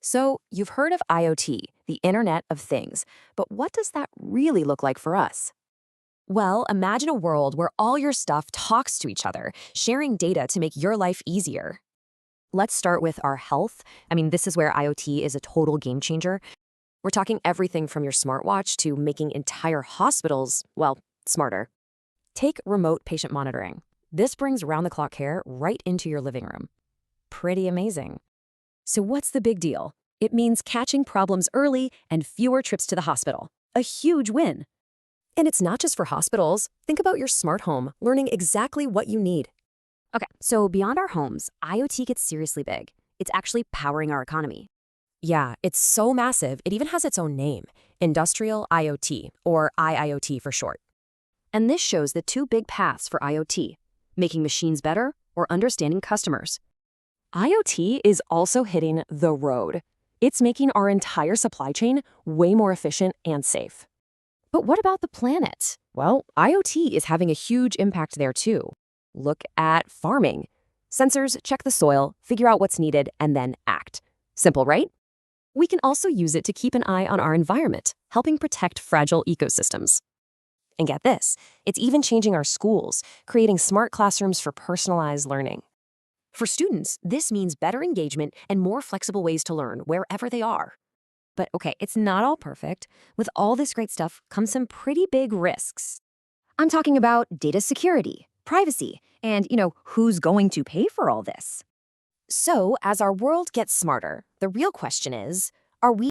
So, you've heard of IoT, the Internet of Things, but what does that really look like for us? Well, imagine a world where all your stuff talks to each other, sharing data to make your life easier. Let's start with our health. This is where IoT is a total game changer. We're talking everything from your smartwatch to making entire hospitals, well, smarter. Take remote patient monitoring. This brings round-the-clock care right into your living room. Pretty amazing. So what's the big deal? It means catching problems early and fewer trips to the hospital. A huge win. And it's not just for hospitals. Think about your smart home, learning exactly what you need. Okay, so beyond our homes, IoT gets seriously big. It's actually powering our economy. Yeah, it's so massive, it even has its own name, Industrial IoT, or IIoT for short. And this shows the two big paths for IoT, making machines better or understanding customers. IoT is also hitting the road. It's making our entire supply chain way more efficient and safe. But what about the planet? Well, IoT is having a huge impact there too. Look at farming. Sensors check the soil, figure out what's needed, and then act. Simple, right? We can also use it to keep an eye on our environment, helping protect fragile ecosystems. And get this, it's even changing our schools, creating smart classrooms for personalized learning. For students, this means better engagement and more flexible ways to learn wherever they are. But okay, it's not all perfect. With all this great stuff comes some pretty big risks. I'm talking about data security, privacy, and, who's going to pay for all this? So, as our world gets smarter, the real question is, are we